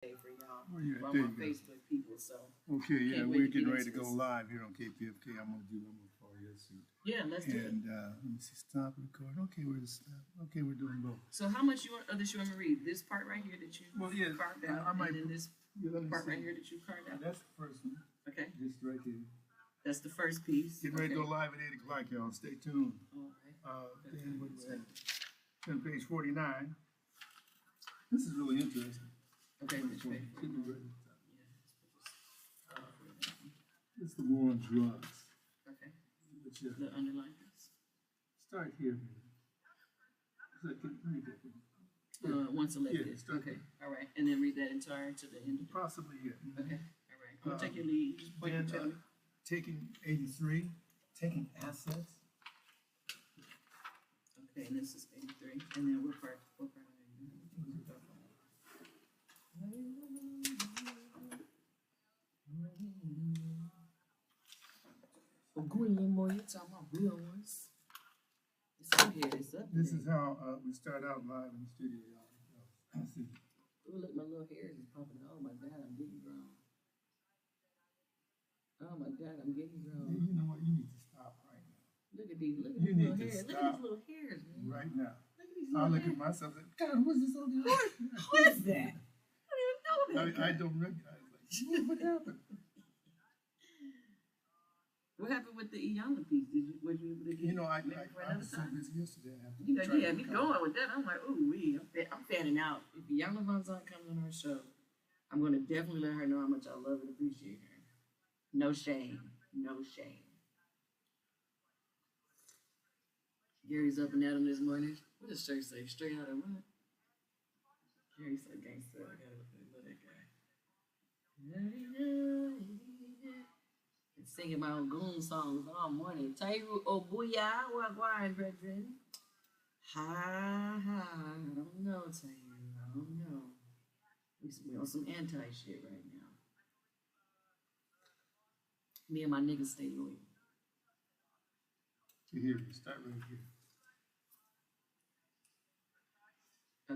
for y'all Oh, yeah, from there our you go. Facebook people. So Okay, yeah, can't wait we're to getting get ready to into go this. live here on KPFK. I'm gonna follow your suit. Yeah, let's do it. And let me see, stop record. Okay, we're stop. Okay, we're doing both. So how much of this you want me to read? This part right here that you Well, yeah, carved I out, might. and then this Yeah, let me part see. right here that you carved out. That's the first one. Okay, Just right here. that's the first piece. Getting ready to Okay. go live at 8 o'clock, y'all. Stay tuned. All right. Then what do we have? On page 49. This is really interesting. Okay, which way? Should be ready. Yeah. It's the war on drugs. Okay. But The underline piece. start here. So, let me get it. Once selected. Yeah, start Okay. there. All right, and then read that entire to the end. Possibly, yeah. Okay. All right. We'll take your lead. Just point Then, and tell me. taking 83, taking assets. Okay, and this is 83. And then what part are you? Oh, green boy, you talking about real ones. It's up here, it's up This there. is how we start out live in the studio, y'all. Let's see. Oh, look, my little hairs is popping. Oh my God, I'm getting grown. Oh my God, I'm getting Yeah, grown. you know what? You need to stop right now. Look at these You little need to hairs. Look at stop these little hairs, man. Right now. Look at these I little look hairs. at myself and God, what's this on the Who is that? I didn't know that. I don't recognize. Like, what happened? What happened with the Iyanla piece? Was you able to get You know, I maybe for was another so time? busy yesterday. I have to You know, try you to had me recover. going with that. I'm like, ooh, I'm fanning out. If Iyanla Vanzant comes on our show, I'm going to definitely let her know how much I love and appreciate her. No shame. No shame. Gary's up and at him this morning. What does Shay say? Straight out of what? Gary said gangster. I gotta love that guy. And singing my own goon songs all morning. Tairu Obuya, Wagwan, brethren. Ha ha. I don't know, Tairu. I don't know. We on some anti shit right now. Me and my niggas stay loyal. To hear you. Start right here.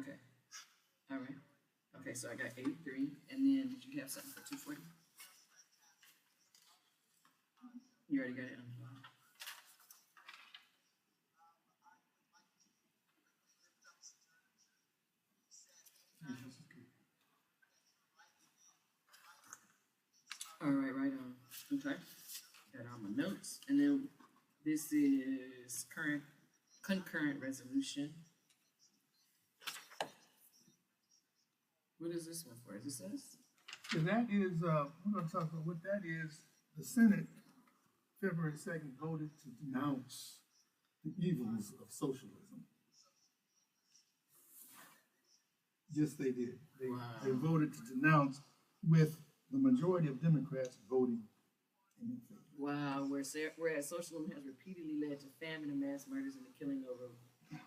Okay. All right. Okay, so I got 83, and then did you have something for 240? You already got it on. All right, right on. Okay. Got all my notes, and then this is concurrent resolution. What is this one for? Is this us? So that is, we're going to talk about what that is. The Senate, February 2nd, voted to denounce the evils of socialism. Yes, they did. They voted to denounce with the majority of Democrats voting in favor. Wow, whereas socialism has repeatedly led to famine and mass murders and the killing of over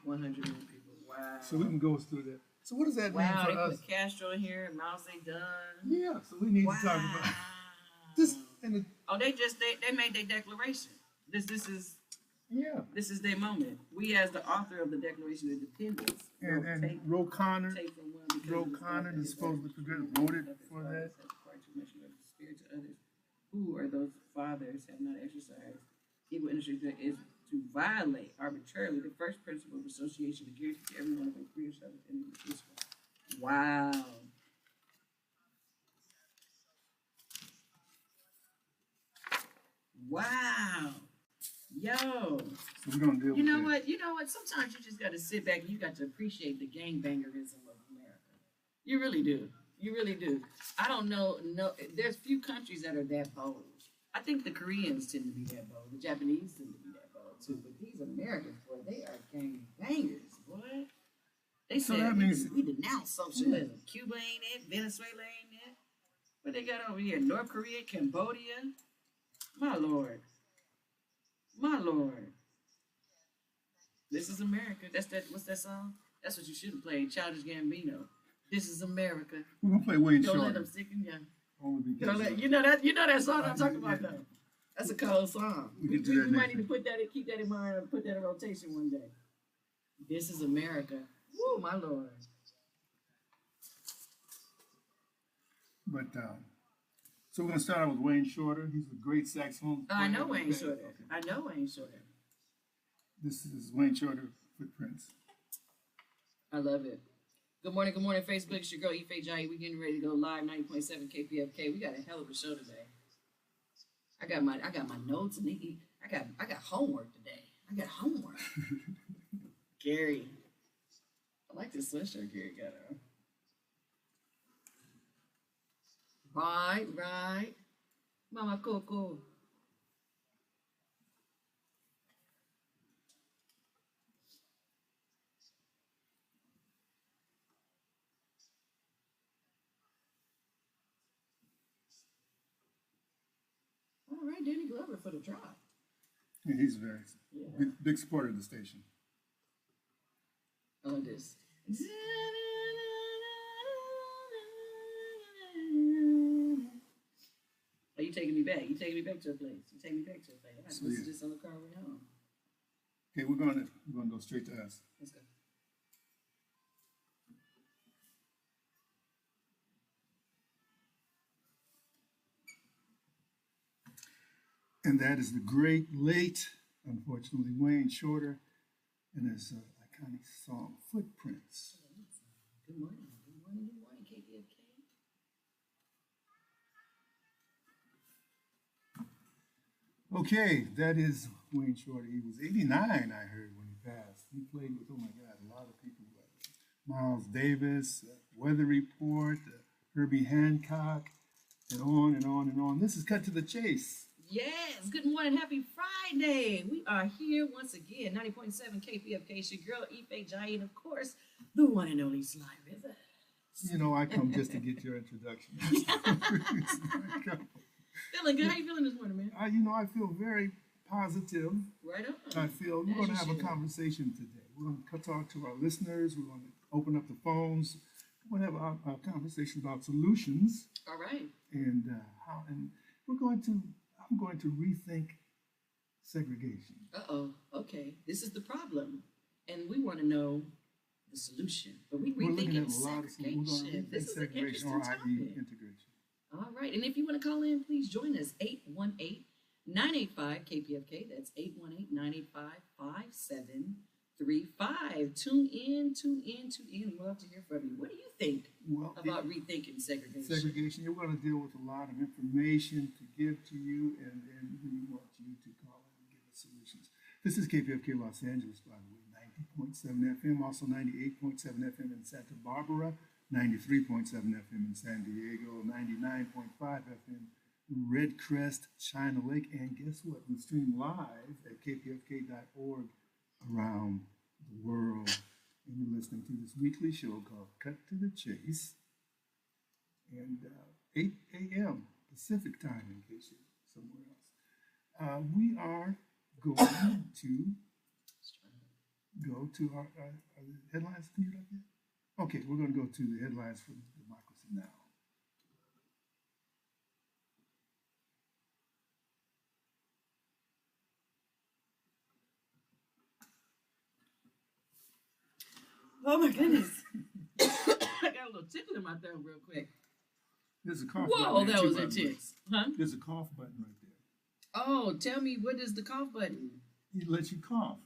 100 million people. Wow. So we can go through that. So what does that mean Wow, for they us? put Castro in here, Mao Zedong. Yeah, so we need to talk about this. And Oh, they made their declaration. This is yeah. This is their moment. We, as the author of the Declaration of Independence, And Ro Connor, take from one because Ro of the Connor, fact the that supposedly his progressive, fathers voted have for that. acquired too much of the spirit to others who are those fathers have not exercised equal industry that is to violate arbitrarily the first principle of association to guarantee to everyone of a free service and peaceful. Wow. Wow. Yo. So we're gonna deal with You know that. what? You know what? Sometimes you just got to sit back and you got to appreciate the gangbangerism of America. You really do. You really do. I don't know. No, there's few countries that are that bold. I think the Koreans tend to be that bold. The Japanese tend to be that bold too. But these Americans, boy, they are gangbangers, boy. They So said that means- we denounce socialism. Cuba ain't it. Venezuela ain't it. What they got over here? North Korea, Cambodia. My lord. My lord. This is America. That's that. What's that song? That's what you should have played. Childish Gambino. This is America. We're gonna play Wayne Don't let Shorter. them stick in you. Only because Don't let, you know that song I'm talking about though. That's a cold song. We We, can do we, that we might next need to put that, keep that in mind, and put that in rotation one day. This is America. Woo, my lord. But so we're gonna start out with Wayne Shorter. He's a great saxophone player. I know Wayne Okay. Shorter. Okay. I know Wayne Shorter. This is Wayne Shorter Footprints. I love it. Good morning, Facebook. It's your girl Ife Jai. We getting ready to go live 90.7 KPFK. We got a hell of a show today. I got my notes and I got homework today. I got homework. Gary. I like this sweatshirt Gary got on. Right. Mama Coco. All right, Danny Glover for the drop. Yeah, he's very Yeah. big supporter of the station. I like this. Oh, you taking me back? You taking me back to a place? You taking me back to a place? I So, listen yeah. to this on the car way home. Okay, we're gonna go straight to us. Let's go. And that is the great, late, unfortunately, Wayne Shorter and his iconic song, Footprints. Good morning. KPFK. Okay, that is Wayne Shorter. He was 89, I heard, when he passed. He played with, oh my God, a lot of people. Miles Davis, Weather Report, Herbie Hancock, and on and on and on. This is Cut to the Chase. Yes, good morning, happy Friday. We are here once again, 90.7 KPFK. It's your girl, Ife Jai, and of course, the one and only Sly River. You know, I come just to get your introduction. Feeling good? How you feeling this morning, man? I feel very positive. Right on. I feel we're going to have a conversation today. We're going to talk to our listeners. We're going to open up the phones. We're going to have a conversation about solutions. All right. And I'm going to rethink segregation. Uh-oh. Okay. This is the problem. And we want to know the solution. But we're looking rethinking at a lot of segregation. We're going to This rethink is an segregation, interesting or topic. i.e. integration. All right. And if you want to call in, please join us. 818-985 KPFK. That's 818-985-5735. Tune in. We'd love to hear from you. What do you think about rethinking segregation? Segregation, you're going to deal with a lot of information to give to you, and then we want you to call in and give us solutions. This is KPFK Los Angeles, by the way, 90.7 FM, also 98.7 FM in Santa Barbara, 93.7 FM in San Diego, 99.5 FM in Red Crest, China Lake, and guess what? We stream live at kpfk.org around the world. And you're listening to this weekly show called Cut to the Chase, and 8 a.m. Pacific time, in case you're somewhere else. We are going to go to our headlines. Can you do that? Okay, we're going to go to the headlines for Democracy Now! Oh my goodness. I got a little tickle in my throat real quick. There's a cough Whoa, button. that was intense. Huh? There's a cough button right there. Oh, tell me, what is the cough button? It lets you cough.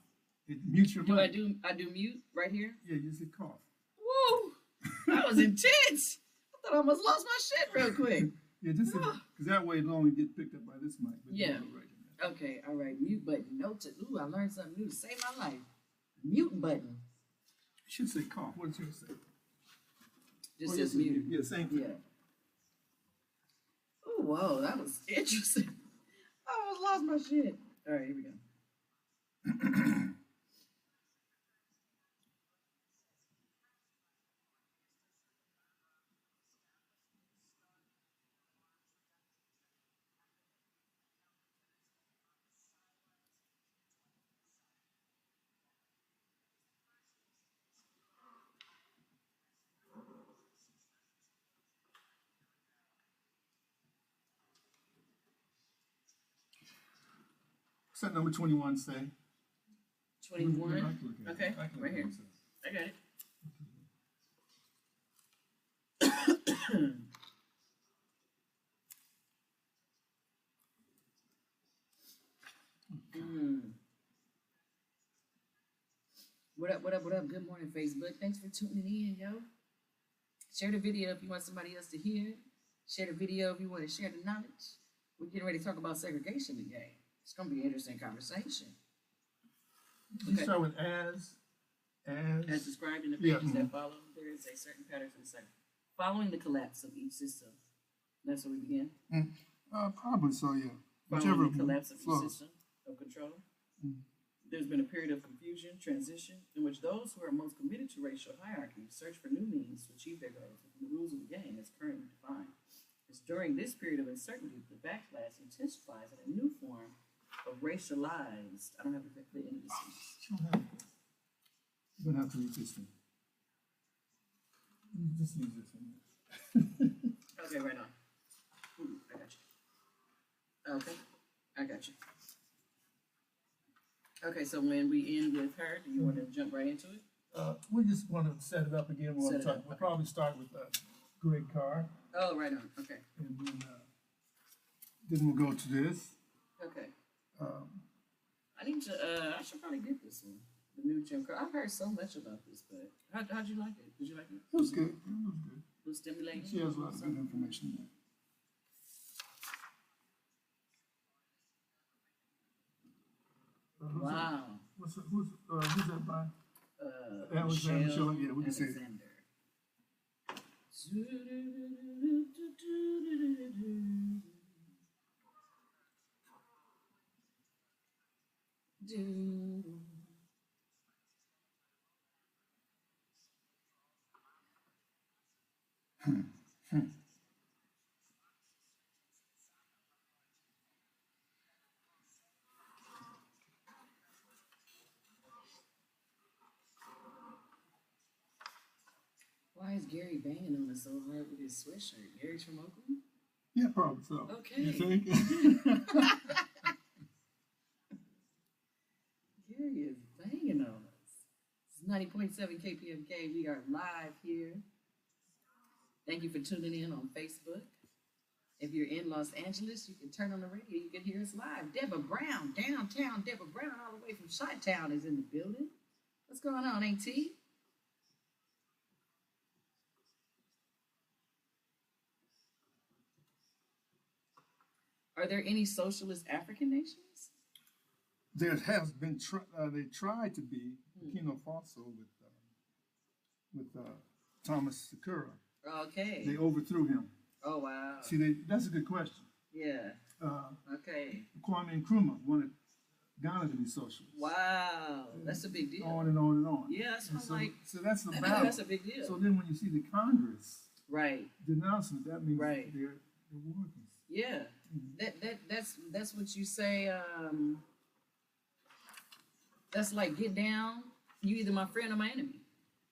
It mutes your mic. I do mute right here? Yeah, you just cough. Whoa, that was intense. I thought I almost lost my shit real quick. Yeah, just because that way it'll only get picked up by this mic. But Yeah. right in there. Okay, all right, mute button. Ooh, I learned something new to save my life. Mute button. It should say cough. What does yours say? Just says mute. Yeah, same thing. Yeah. Oh, whoa, that was interesting. I almost lost my shit. All right, here we go. What's that number 21 say? 21. Okay, right here. I got it. Mm. What up, what up, what up? Good morning, Facebook. Thanks for tuning in, yo. Share the video if you want somebody else to hear it. Share the video if you want to share the knowledge. We're getting ready to talk about segregation today. It's going to be an interesting conversation. You start with as described in the pages yeah, that follow, there is a certain pattern for the second. Following the collapse of each system. That's where we begin. Probably so, yeah. Following the collapse of each flows. system of control. There's been a period of confusion, transition, in which those who are most committed to racial hierarchy search for new means to achieve their goals within the rules of the game as currently defined. It's during this period of uncertainty that the backlash intensifies in a new form of racialized. I don't have the end of the sentence. You're gonna have to read this one. You just use this one. Okay, right on. Ooh, I got you. Okay, I got you. Okay, so when we end with her, do you want to jump right into it? We just want to set it up again. We'll Set it up, We'll okay. probably start with Greg Carr, Oh, right on. Okay, and then we'll go to this. okay. Um, I should probably get this one. The new Jim Crow. I've heard so much about this, but how'd you like it? Did you like it? it was good. It was good. A little stimulating? She has a lot of good information there. Wow. Who's that by? Alexander Michelle Schiller? Yeah, we can say it. Alexander. Why is Gary banging on us so hard with his sweatshirt? Gary's from Oakland? Yeah, probably so. Okay. You think? Gary is banging on us. It's 90.7 KPMK. We are live here. Thank you for tuning in on Facebook. If you're in Los Angeles, you can turn on the radio. You can hear us live. Deborah Brown, downtown Deborah Brown, all the way from Chi-Town is in the building. What's going on, AT? Are there any socialist African nations? There has been. They tried to be Burkina Faso with Thomas Sakura. Okay. They overthrew him. Oh, wow. See, that's a good question. Yeah. Uh, Okay. Kwame Nkrumah wanted Ghana to be socialist. Wow. That's a big deal. On and on and on. Yeah, that's And what I'm like. so that's the battle. That's a big deal. So then when you see the Congress Right. denouncing it, that means Right. they're working. Yeah. That's what you say. That's like get down. You either my friend or my enemy.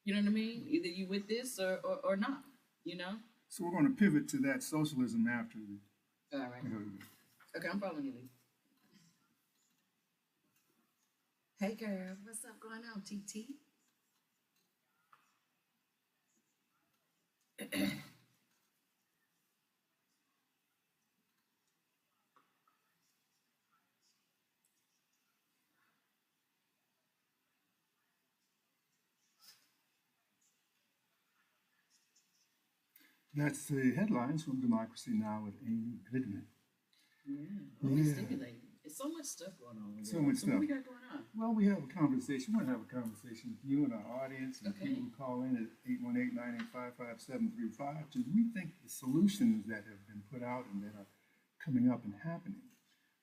You know what I mean? Either you with this or not. You know. So we're going to pivot to that socialism after the. All right. Okay, I'm following you, Lee. Hey, girl. What's up going on, TT? That's the headlines from Democracy Now! With Amy Goodman. Always stimulating. It's so much stuff going on. So much stuff. What we got going on? Well, we have a conversation. We're going to have a conversation with you and our audience and Okay. people who call in at 818-985-5735 to rethink the solutions that have been put out and that are coming up and happening.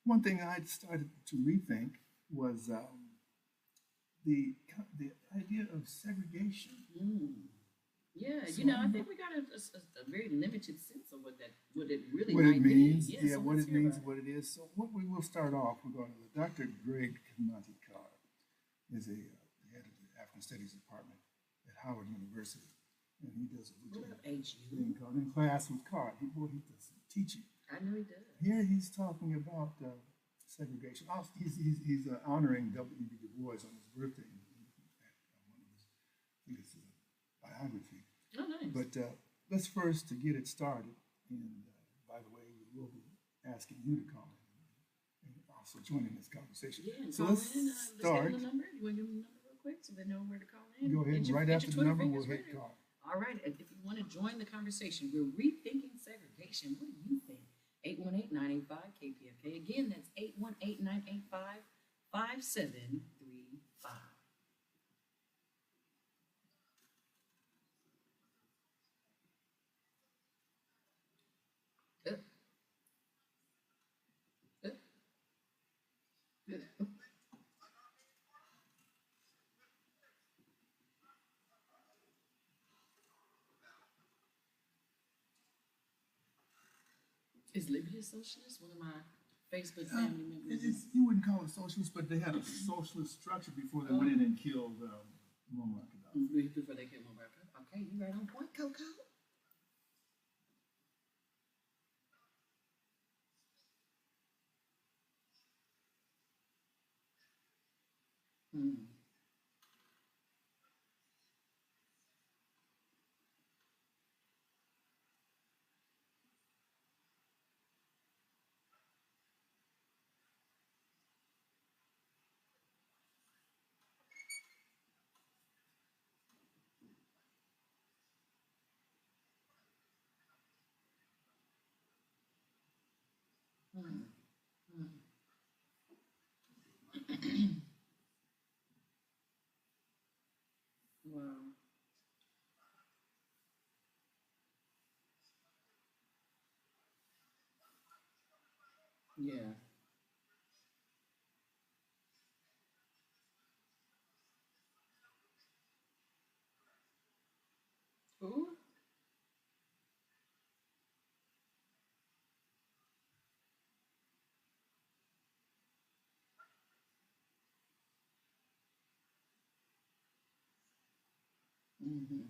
One thing I started to rethink was the idea of segregation. Yeah, So- I think we got a very limited sense of what it really What might it means, be. yeah, So what let's it hear means, about what it is. So what we will start off, we're going to Dr. Greg Carr is the head of the African Studies Department at Howard University, and he does a What up, routine HU? thing called In Class with Carr. He does some teaching. I know he does. Here he's talking about segregation. Also, he's honoring W.E.B. Du Bois on his birthday at one of his, I think it's biography. Oh, nice. But let's first, to get it started, and by the way, we will be asking you to call in and also join in this conversation. Yeah, and So call let's in. Let's give start. them the number. You want to give them the number real quick so they know where to call in? Go ahead, Get your- right get after your the 20 number, we'll fingers hit ready. call. All right, if you want to join the conversation, we're rethinking segregation. What do you think? 818-985-KPFK. Again, that's 818-985-5735. Uh, uh, uh. Is Libya socialist? One of my Facebook family members. You wouldn't call it socialist, but they had a socialist structure before they went in and killed Muammar Gaddafi. Before they came over. Okay, you right on point, Coco. Hmm. Hmm. Hmm. Wow. Yeah. Who? Mm-hmm.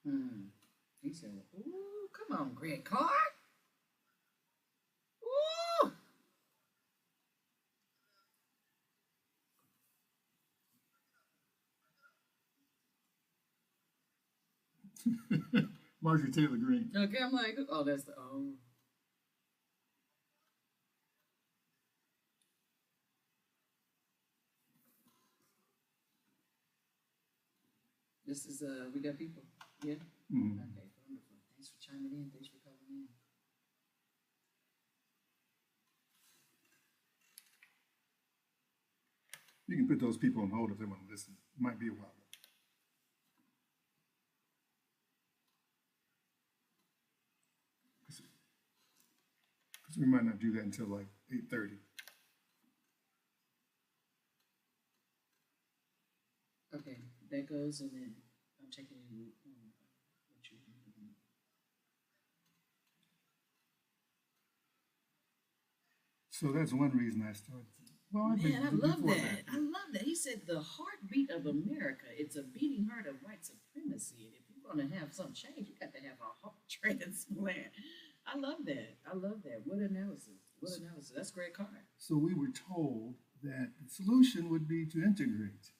Hmm. He said, "Ooh, come on, Greg Carr. Ooh." Marjorie Taylor Greene. Okay, I'm like, oh, that's the This is we got people. Yeah. Mhm. Okay, wonderful. Thanks for chiming in. Thanks for calling in. You can put those people on hold if they want to listen. It might be a while. Because we might not do that until like 8:30. Okay, that goes, and then I'm checking in what you. So that's one reason I started. Well, I've Man, I been love before that. I love that. He said the heartbeat of America. It's a beating heart of white supremacy. And if you're going to have some change, you got to have a heart transplant. I love that. I love that. What analysis? What analysis? That's Greg Carr. So we were told that the solution would be to integrate.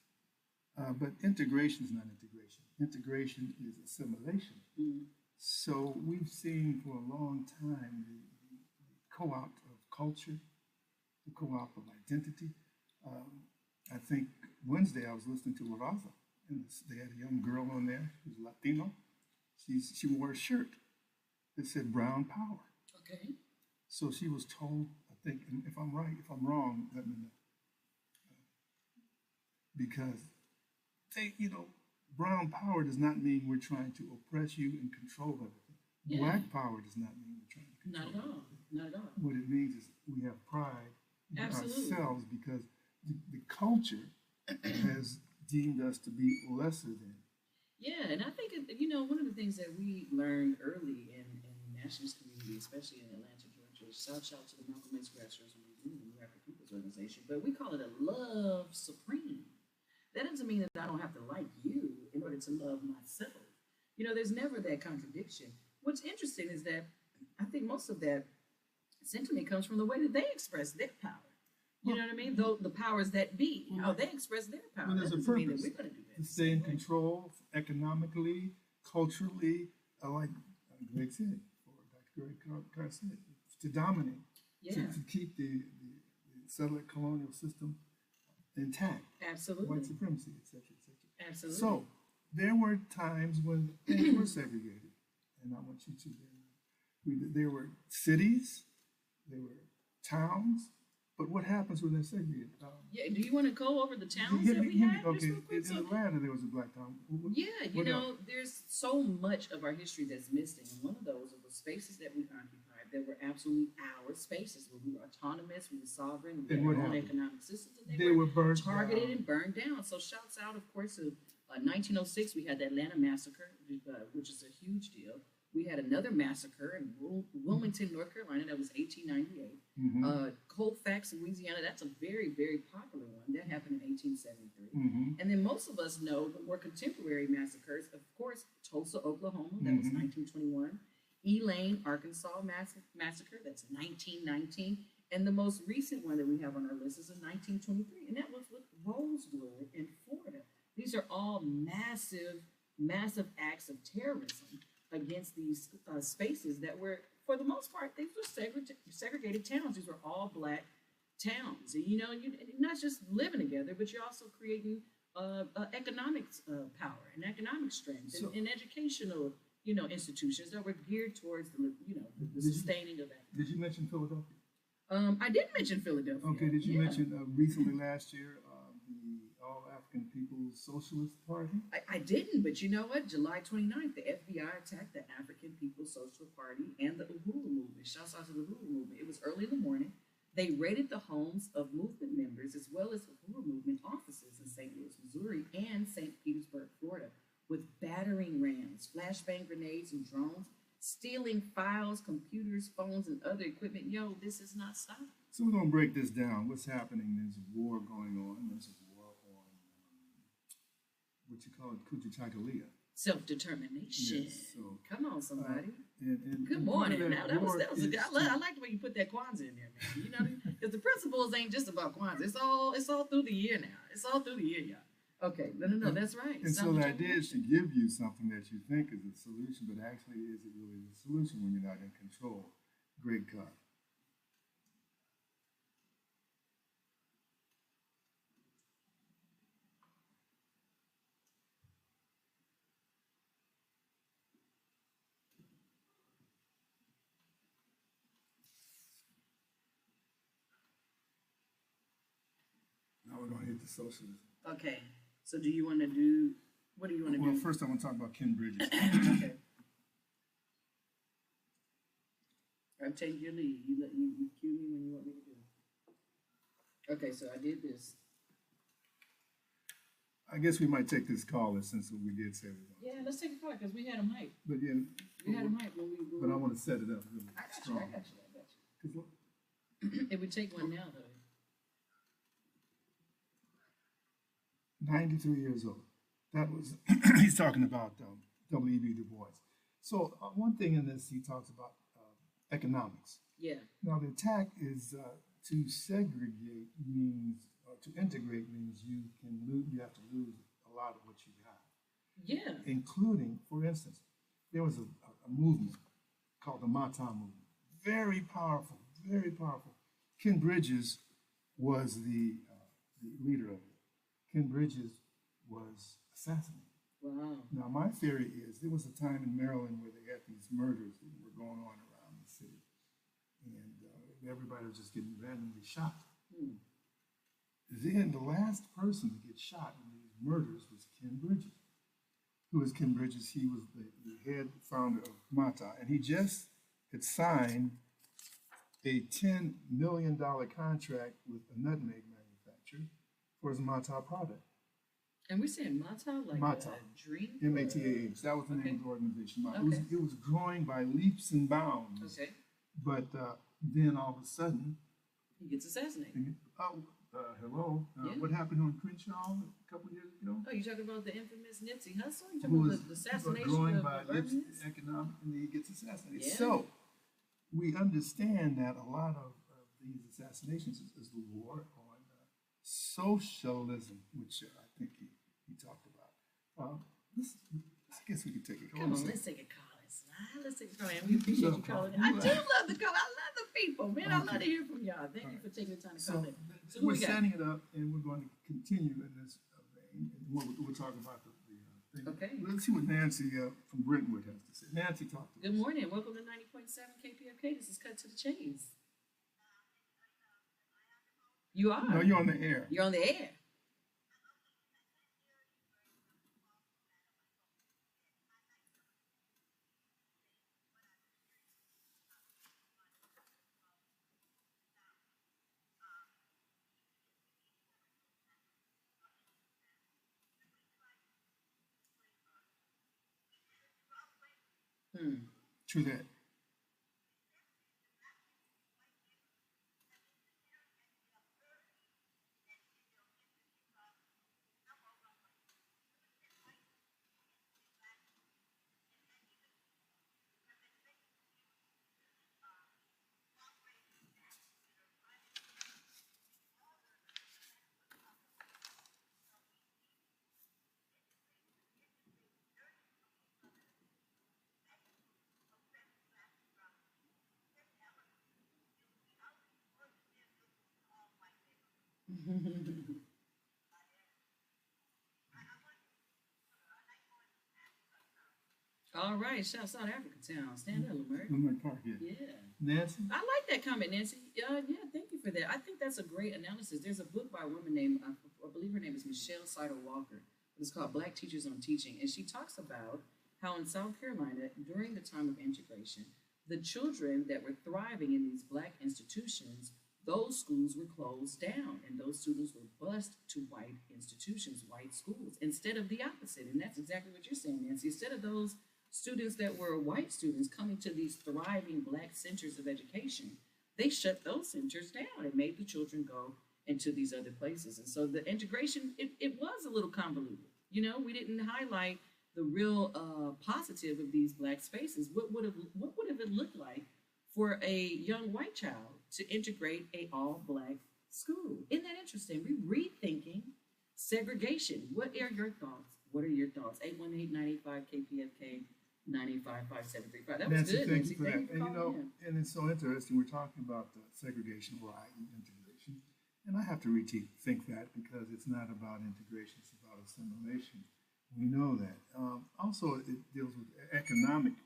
But integration is not integration. Integration is assimilation. Mm. So we've seen for a long time the co-opt of culture, the co-op of identity. I think Wednesday I was listening to La Raza, and they had a young girl on there who's Latino. She wore a shirt that said brown power. Okay. So she was told, I think, and if I'm right, if I'm wrong, let me know. Because brown power does not mean we're trying to oppress you and control everything. Yeah. Black power does not mean we're trying to control Not at all. everything. Not at all. What it means is we have pride in Absolutely. ourselves because the culture has deemed us to be lesser than. Yeah, and I think one of the things that we learned early in the nationalist community, especially in Atlanta, Georgia, shout to the Malcolm X grassroots movement, the New African People's Organization, but we call it a love supreme. That doesn't mean that I don't have to like you in order to love myself. There's never that contradiction. What's interesting is that I think most of that sentiment comes from the way that they express their power. You know what I mean? Though the powers that be, how they express their power. Well, there's that a doesn't mean that purpose we're going to do that. to stay in control economically, culturally, like Greg said, for Greg Carr said, to dominate, Yeah, to keep the settler colonial system intact, absolutely. white supremacy, etc., etc. Absolutely. So there were times when things were segregated, and I want you to. There were cities, there were towns, but what happens when they're segregated? Yeah, do you want to go over the towns Give that me- we give me- had? okay, Just real quick, in Atlanta there was a black town. yeah, you what know, else? there's so much of our history that's missing, and one of those are the spaces that we occupied that were absolutely our spaces, where we were autonomous, we were sovereign, we And had what our own happened? economic systems, and They were burnt targeted down. and burned down. So shouts out, of course, to 1906, we had the Atlanta massacre, which is a huge deal. We had another massacre in Wilmington, North Carolina, that was 1898. Mhm. Colfax, Louisiana, that's a very, very popular one. That happened in 1873. Mhm. And then most of us know the more contemporary massacres, of course, Tulsa, Oklahoma, that was Mhm. 1921. Elaine, Arkansas massacre, that's 1919. And the most recent one that we have on our list is in 1923, and that was with Rosewood in Florida. These are all massive, massive acts of terrorism against these spaces that were, for the most part, these were segregated towns. These were all black towns. And, you know, you're not just living together, but you're also creating economic power and economic strength So- and educational, you know, institutions that were geared towards the, you know, the Did you- sustaining of that. Did you mention Philadelphia? I did mention Philadelphia. Okay, did you Yeah. mention recently last year the All African People's Socialist Party? I didn't, but you know what? July 29th, the FBI attacked the African People's Social Party and the Uhuru movement. Shouts out to the Uhuru movement. It was early in the morning. They raided the homes of movement members as well as Uhuru movement offices in St. Louis, Missouri and St. Petersburg, Florida, with battering rams, flashbang grenades, and drones, stealing files, computers, phones, and other equipment. Yo, this is not stopping. So we're gonna break this down. What's happening? There's a war going on. There's a war on what you call it, Kujichagulia. Self-determination. Yes, so, Come on, somebody. And Good part of morning. that Now, that was war a good. is I like the way you put that Kwanzaa in there, man. You know, because the principles ain't just about Kwanzaa. It's all through the year now. It's all through the year, y'all. Okay, no, that's right. And so the idea is to Self-determination. give you something that you think is a solution, but actually is it really the solution when you're not in control? Great God. Now we're gonna hit the socialism. Okay, so do you want to do? What do you want to Well, do? first I want to talk about Ken Bridges. Okay. I'm taking your lead. You cue me when you want me to do it. Okay, so I did this. I guess we might take this call since we did say we were. Yeah, let's take a call because we had him hype. But yeah, We had him hype when we. but I want to set it up really I got you. strong. I got you. 'Cause look, It would take one now, though. 93 years old. That was, he's talking about W.E.B. Du Bois. So one thing in this, he talks about economics. Yeah. Now the attack is to segregate means, or to integrate means you have to lose a lot of what you have, Yeah. including, for instance, there was a movement called the Mata movement. Very powerful, very powerful. Ken Bridges was the leader of it. Ken Bridges was assassinated. Wow. Now, my theory is there was a time in Maryland where they had these murders that were going on around the city, and everybody was just getting randomly shot. Hmm. Then the last person to get shot in these murders was Ken Bridges. Who is Ken Bridges? He was the head founder of Mata, and he just had signed a $10 million contract with a nutmeg manufacturer for his Mata product. And we're saying Mata, like Mata. a drink? M-A-T-A-H. That was the Okay. name of the organization. Okay. It was growing by leaps and bounds. Okay. But then all of a sudden, He gets assassinated. hello. Yeah. What happened on Crenshaw a couple years ago? Oh, you talking about the infamous Nipsey Hussle? You Who talking was about the assassination growing of by the lips Burmese? economic, and then he gets assassinated. Yeah. So we understand that a lot of these assassinations is the war on socialism, which I think he talked about. I guess we could take it. Come on, let's take a call. It's live. let's take it from We appreciate you calling in. I do love the call. I love the people, man. I love to hear from y'all. Thank you for taking the time to call in. So we're setting it up, and we're going to continue in this vein. And we'll talk about the thing. Okay. Let's see what Nancy from Brentwood has to say. Nancy, talk to us. Good morning. Welcome to 90.7 KPFK. This is Cut to the Chase. You are. No, you're on the air. You're on the air. True that. All right, shout South Africa town. Stand up, Lamar. Lamar Park, yeah. Yeah. Nancy? I like that comment, Nancy. Yeah, thank you for that. I think that's a great analysis. There's a book by a woman named, I believe her name is Michelle Sider Walker. It's called Black Teachers on Teaching. And she talks about how in South Carolina, during the time of integration, the children that were thriving in these Black institutions, those schools were closed down and those students were bused to white institutions, white schools, instead of the opposite. And that's exactly what you're saying, Nancy. Instead of those students that were white students coming to these thriving Black centers of education, they shut those centers down and made the children go into these other places. And so the integration, it was a little convoluted. You know, we didn't highlight the real positive of these Black spaces. What would have it looked like for a young white child to integrate a all Black school? Isn't that interesting? We're rethinking segregation. What are your thoughts? What are your thoughts? 818-985-KPFK 985-5735. That was Nancy, good, thank Nancy. you for that. Thank you for And calling in. and it's so interesting. We're talking about the segregation, right, and integration. And I have to rethink that because it's not about integration, it's about assimilation. We know that. Also, it deals with economics,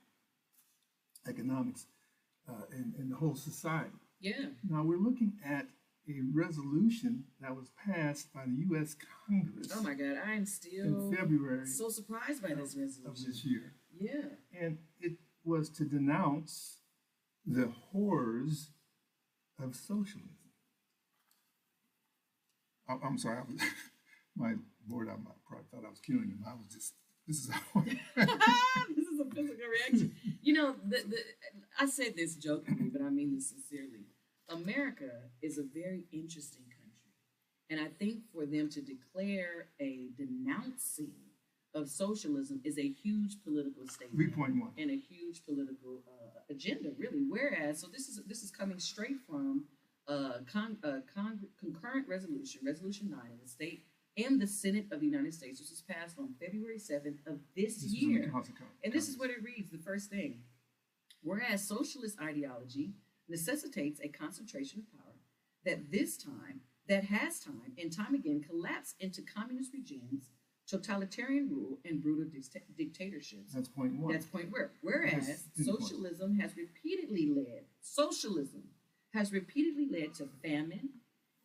and the whole society. Yeah. Now, we're looking at a resolution that was passed by the U.S. Congress Oh my God, I am in still February so surprised by this of resolution. this year. Yeah. And it was to denounce the horrors of socialism. I'm sorry, my board out, my probably thought I was killing him. I was just, this is how. This is a physical reaction. You know, I said this jokingly, but I mean this sincerely. America is a very interesting country. And I think for them to declare a denouncing of socialism is a huge political statement 3.1. and a huge political agenda, really. Whereas, so this is coming straight from concurrent resolution 9 in the state and the Senate of the United States, which was passed on February 7th of this year. And this is what it reads, the first thing. Whereas socialist ideology necessitates a concentration of power that has time and time again collapsed into communist regimes, totalitarian rule, and brutal dictatorships. That's point one. That's point where. Whereas socialism has repeatedly led to famine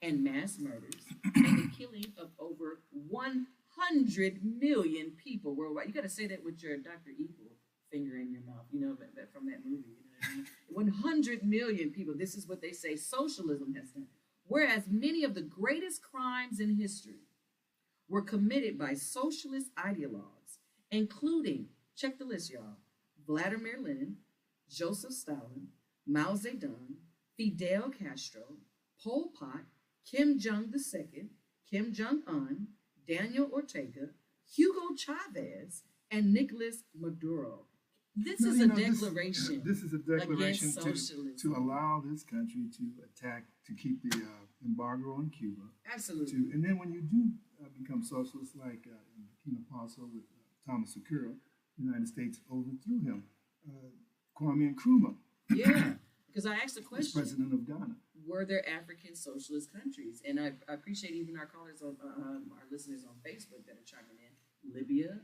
and mass murders and the killing of over 100 million people worldwide. You got to say that with your Dr. Evil finger in your mouth, you know, that from that movie. You know what I mean? 100 million people. This is what they say socialism has done. Whereas many of the greatest crimes in history were committed by socialist ideologues, including, check the list, y'all, Vladimir Lenin, Joseph Stalin, Mao Zedong, Fidel Castro, Pol Pot, Kim Jong-II, Kim Jong-un, Daniel Ortega, Hugo Chavez, and Nicolas Maduro. This is a declaration. This is a declaration against socialism. to allow this country to keep the embargo on Cuba. Absolutely. And then when you do become socialist, like in Burkina Faso with Thomas Sankara, the United States overthrew him. Kwame Nkrumah Yeah, because I asked a was question: president of Ghana. were there African socialist countries? And I appreciate even our callers on our listeners on Facebook that are chiming in. Libya,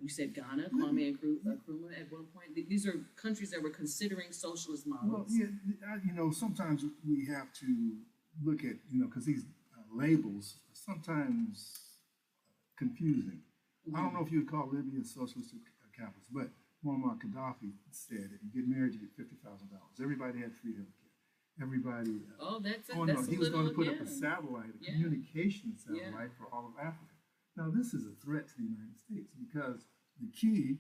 you said Ghana, Kwame Nkrumah at one point. These are countries that were considering socialist Well, models. yeah, sometimes we have to look at, because these labels are sometimes confusing. I don't know if you would call Libya socialist or capitalist, but Muammar Gaddafi said if you get married, you get $50,000. Everybody had free health care. Everybody. Oh, that's it. Oh That's no, he was going to put up yeah. a satellite, a Yeah. communication satellite for all of Africa. Now, this is a threat to the United States because the key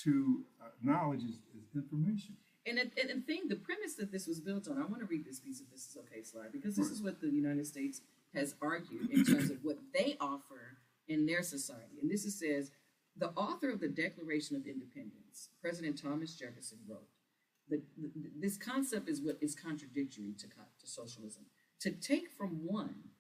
to knowledge is information. And the thing, the premise that this was built on, I want to read this piece if this is okay, Sly, because this is what the United States has argued in terms of what they offer in their society. And this says, the author of the Declaration of Independence, President Thomas Jefferson, wrote, this concept is what is contradictory to socialism. To take from one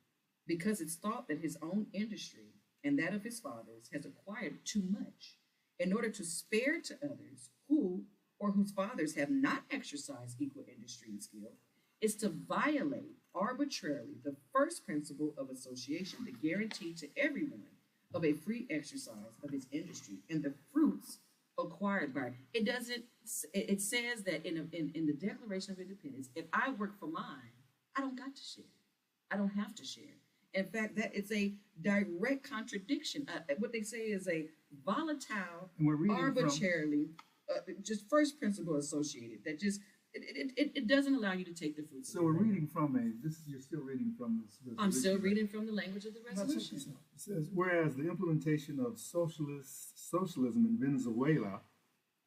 because it's thought that his own industry and that of his fathers has acquired too much in order to spare to others who or whose fathers have not exercised equal industry and skill, is to violate arbitrarily the first principle of association, the guarantee to everyone of a free exercise of his industry and the fruits acquired by it. It doesn't. It says that in the Declaration of Independence, if I work for mine, I don't got to share. I don't have to share. In fact, that it's a direct contradiction. What they say is a volatile, And we're reading arbitrarily, just first principle associated. That just it doesn't allow you to take the fruits. So we're reading from you're still reading from this resolution. I'm still reading from the language of the Now, check resolution. this out. It says, whereas the implementation of socialism in Venezuela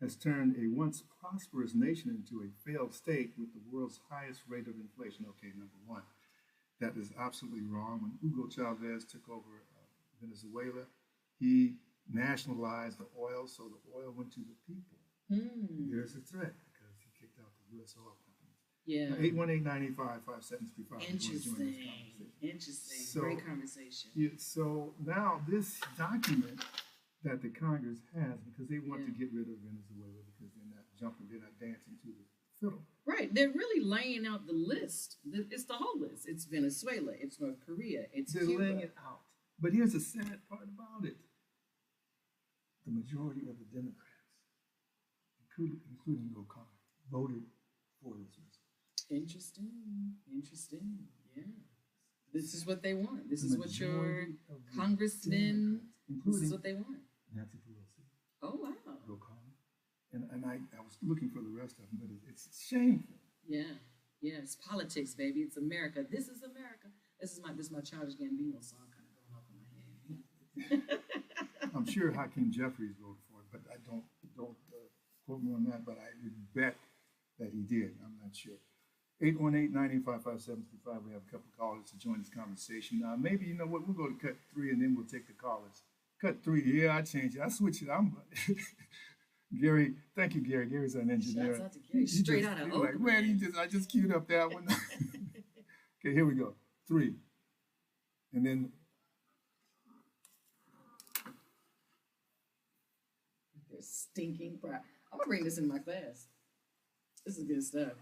has turned a once prosperous nation into a failed state with the world's highest rate of inflation. Okay, number one, that is absolutely wrong. When Hugo Chavez took over Venezuela, he nationalized the oil, so the oil went to the people. There's a threat because he kicked out the U.S. oil companies. Yeah. 818-985-5735. Interesting. Interesting. So, Great conversation. Yeah, so now this document that the Congress has, because they want to get rid of Venezuela because they're not dancing to the fiddle. Right. They're really laying out the list. It's the whole list. It's Venezuela. It's North Korea. It's They're Cuba. laying it out. But here's the sad part about it. The majority of the Democrats, including Bill Connor, voted for this resolution. Interesting. Yeah. This is what they want. This The is what your majority of the congressmen, Democrats, this is including what they want. Nancy Pelosi, Oh, wow. Bill Connor, and I was looking for the rest of them, but it's shameful. Yeah. Yeah. It's politics, baby. It's America. This is America. This is my Childish Gambino song kind of going off in my head. I'm sure Hakeem Jeffries voted for it, but I don't quote me on that, but I would bet that he did. I'm not sure. 818-985-5735. We have a couple of callers to join this conversation. Maybe, you know what, we'll go to cut 3 and then we'll take the callers. Cut 3, yeah, I changed it. I switched it. Gary, thank you, Gary. Gary's an engineer. Shouts out to Gary. Straight out of Like, Oakland. man, I just queued up that one. Okay, here we go. 3. And then They're stinking pride. I'm gonna bring this in my class. This is good stuff.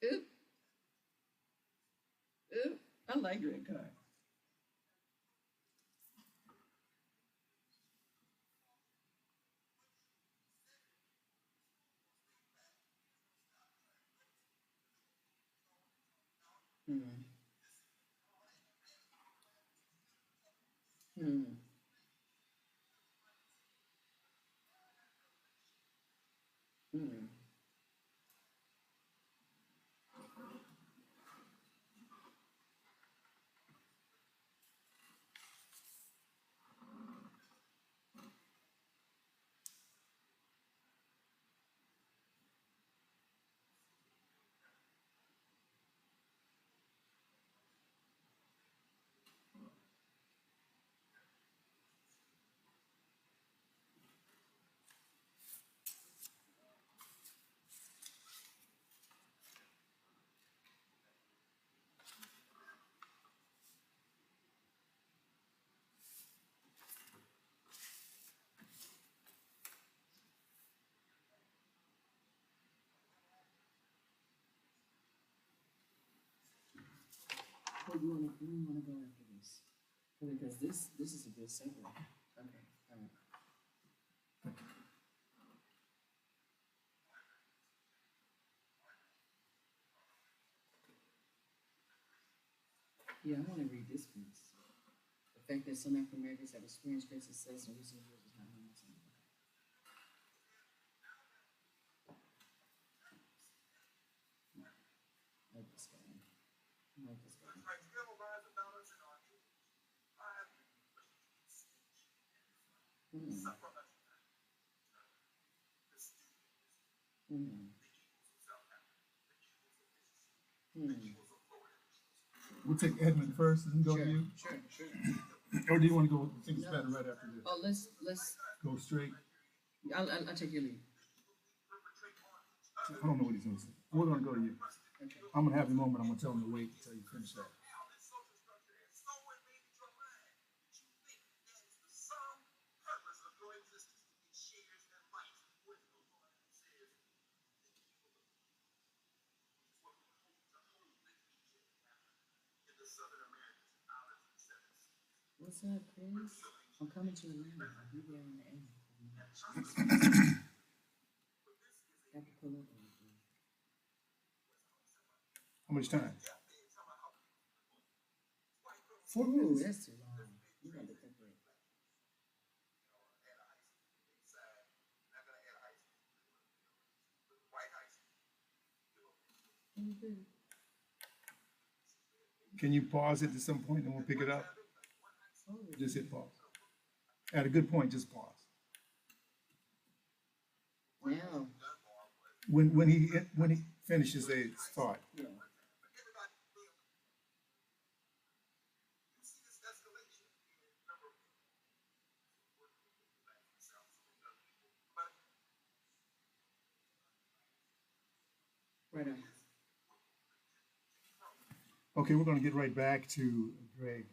Oop. Oop. I like red card. Hmm. Hmm. Hmm. way do you wanna go after this? Because this is a good segue. Okay, all right. Yeah, I wanna read this piece. The fact that some African Americans have experienced great success in recent years is not normal. I like this guy. I like this guy. Hmm. Hmm. Hmm. We'll take Edmund first and go to Sure, you. sure. Or do you want to go, think it's No. better right after this? Oh, let's. Go straight. I'll take your lead. I don't know what he's going to say. We're going to go to you. Okay. I'm going to have the moment. I'm going to tell him to wait until you finish that. What's up, Chris? I'm coming to Atlanta. I'll be there in the end. Have to pull up on you. How much time? 4 Ooh, minutes. that's too long. You got to think it. Okay. Can you pause it at some point and we'll pick it up? Oh, Just hit pause. At a good point, just pause. now, When he finishes a thought. yeah. Right on. Okay, we're going to get right back to Greg.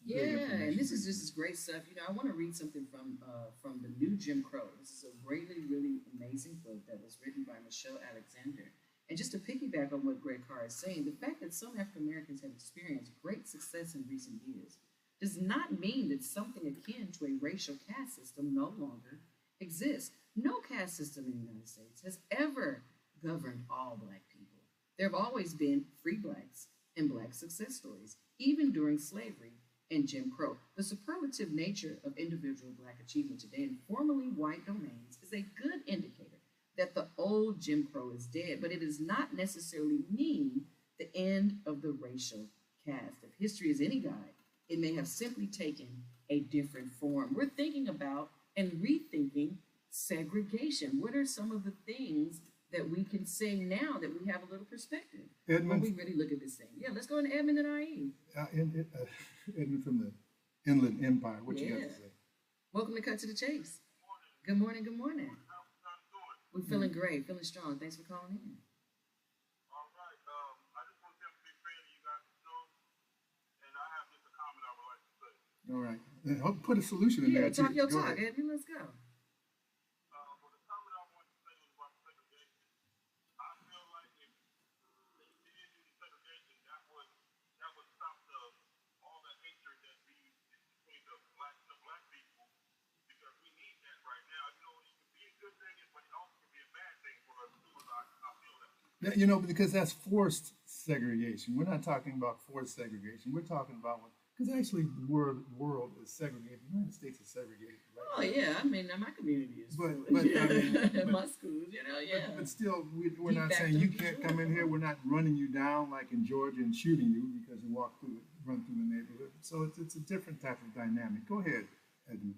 Yeah, and this is great stuff. You know, I want to read something from the new Jim Crow. This is a really amazing book that was written by Michelle Alexander. And just to piggyback on what Greg Carr is saying, the fact that some African Americans have experienced great success in recent years does not mean that something akin to a racial caste system no longer exists. No caste system in the United States has ever governed all Black people. There have always been free Blacks and Black success stories, even during slavery and Jim Crow. The superlative nature of individual Black achievement today in formerly white domains is a good indicator that the old Jim Crow is dead, but it does not necessarily mean the end of the racial caste. If history is any guide, it may have simply taken a different form. We're thinking about and rethinking segregation. What are some of the things that we can say now that we have a little perspective when Edmund, we really look at this thing? Yeah, let's go into Edmund and IE. Edmund from the Inland Empire, what you got Yeah. to say? Welcome to Cut to the Chase. Good morning, good morning. We're feeling great, feeling strong. Thanks for calling in. All right. I'll put a solution in Yeah, there. talk too. your Go talk, ahead. Edmund. Let's go. Yeah, you know, because that's forced segregation. We're not talking about forced segregation. We're talking about because actually the world is segregated. The United States is segregated. Right? Oh yeah, I mean, my community is. But- full. but, I mean, but- my schools, you know, yeah. But still, we're Keep not back saying to you the can't people. come in here. We're not running you down like in Georgia and shooting you because you run through the neighborhood. So it's a different type of dynamic. Go ahead, Edmund.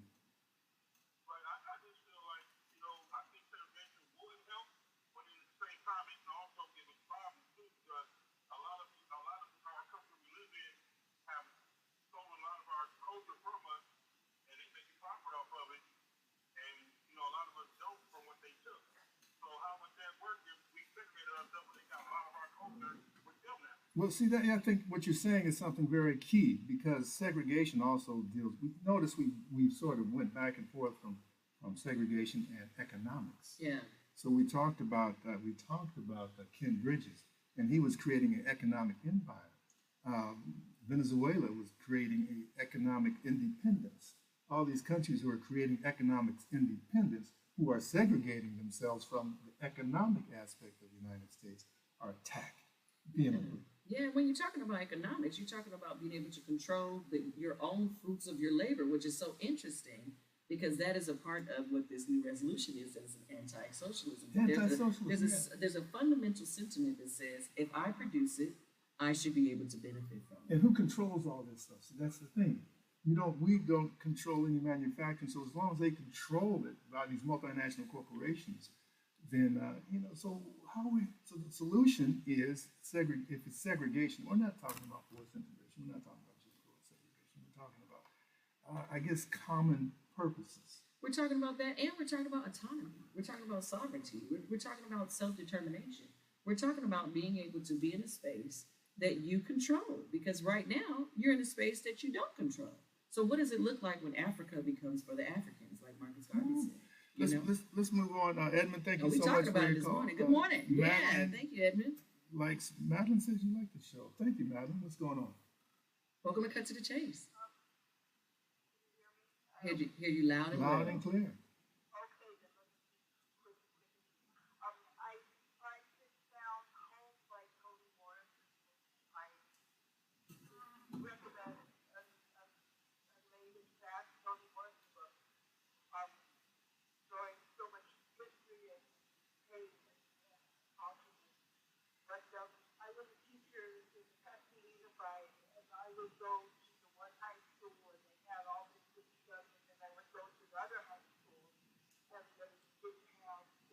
Well, see that I think what you're saying is something very key because segregation also deals. Notice we sort of went back and forth from segregation and economics. Yeah. So we talked about Ken Bridges, and he was creating an economic empire. Venezuela was creating a economic independence. All these countries who are creating economic independence, who are segregating themselves from the economic aspect of the United States, are attacked vehemently. Yeah, when you're talking about economics, you're talking about being able to control your own fruits of your labor, which is so interesting because that is a part of what this new resolution is as an anti-socialism. Anti-socialism, There's a fundamental sentiment that says if I produce it, I should be able to benefit from it. And who controls all this stuff? So that's the thing. We don't control any manufacturing. So as long as they control it by these multinational corporations, then So So the solution is if it's segregation. We're not talking about forced integration. We're not talking about just forced segregation. We're talking about, I guess, common purposes. We're talking about that, and we're talking about autonomy. We're talking about sovereignty. We're talking about self-determination. We're talking about being able to be in a space that you control. Because right now, you're in a space that you don't control. So what does it look like when Africa becomes for the Africans, like Marcus Garvey said? Let's move on. Edmund, thank you we so talked much about for it your this call. morning. Good morning. Yeah, Madeline thank you, Edmund. Madeline says you like the show. Thank you, Madeline. What's going on? Welcome to Cut to the Chase. Hear you loud and Loud clear. and clear.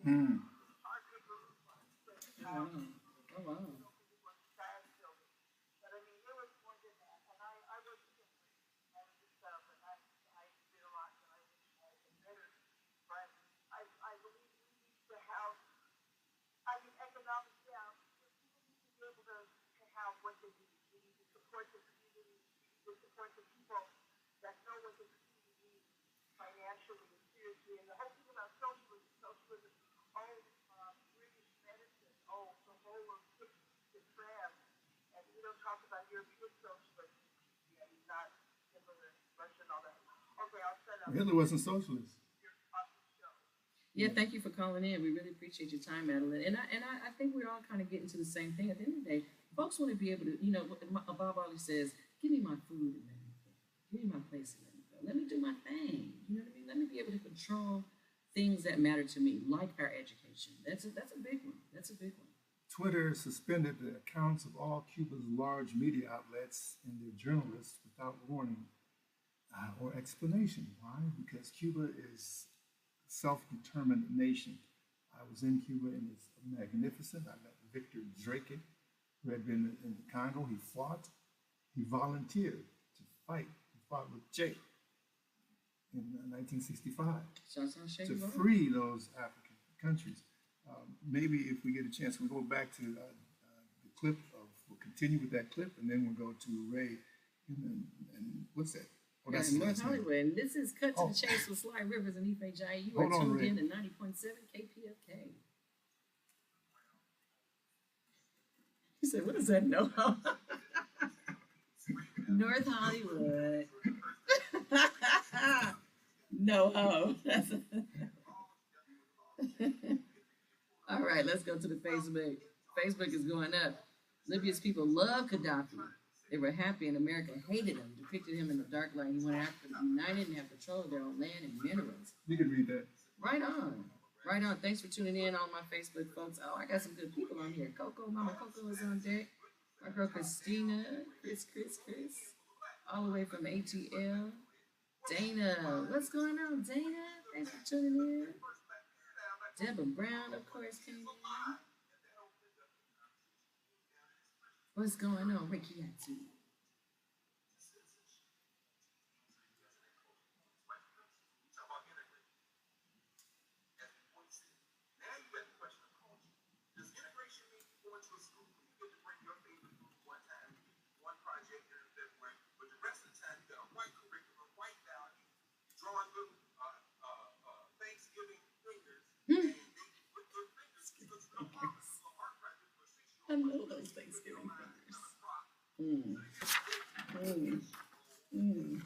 Mm. Oh, wow. Hitler wasn't socialist. Yeah, thank you for calling in. We really appreciate your time, Madeline. And I think we're all kind of getting to the same thing. At the end of the day, folks want to be able to, Bob always says, give me my food and let me go. Give me my place and let me go. Let me do my thing. You know what I mean? Let me be able to control things that matter to me, like our education. That's a big one. That's a big one. Twitter suspended the accounts of all Cuba's large media outlets and their journalists without warning or explanation. Why? Because Cuba is a self-determined nation. I was in Cuba and it's magnificent. I met Victor Drake, who had been in the Congo. He fought. He volunteered to fight. He fought with Jake in 1965 to free those African countries. Maybe if we get a chance, we'll go back to the clip we'll continue with that clip, and then we'll go to Ray. And what's that? Oh, that's North Hollywood. And this is Cut to the Chase with Sly Rivers and Ife Jai. You are tuned in to 90.7 KPFK. He said, what does that know? North Hollywood. No ho. All right, let's go to the Facebook. Facebook is going up. Libya's people love Gaddafi. They were happy and America hated him, depicted him in the dark light. He wanted Africa to be united and have control of their own land and minerals. You can read that. Right on. Right on. Thanks for tuning in, all my Facebook folks. Oh, I got some good people on here. Mama Coco is on deck. My girl Christina, Chris. All the way from ATL. Dana. What's going on, Dana? Thanks for tuning in. Deborah Brown, of course, came in. What's going on, Ricky Atu? I know those Thanksgiving fingers. Mm. Mm.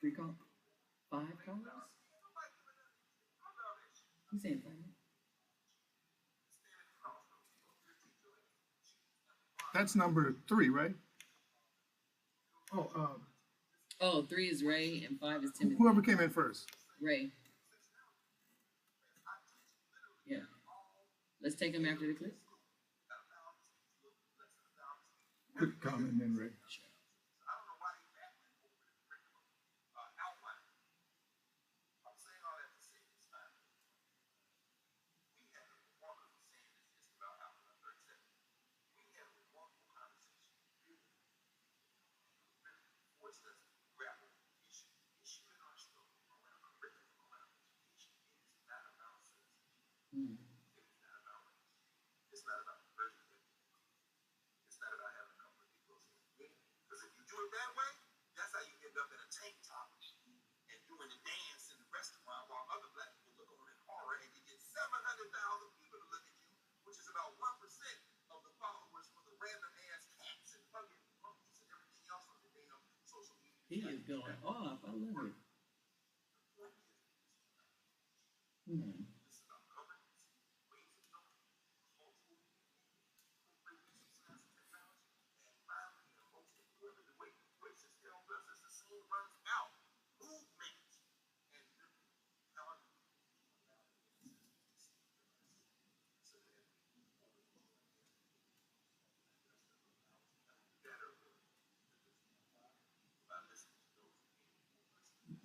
3 colors? 5 colors? You saying 5? That's number 3, right? Oh, Oh, 3 is Ray and 5 is Timothy. whoever came in first. Ray. Yeah. Let's take them after the clip. Quick comment, then Ray. Sure. Mm. He is going off. I love it. Hmm.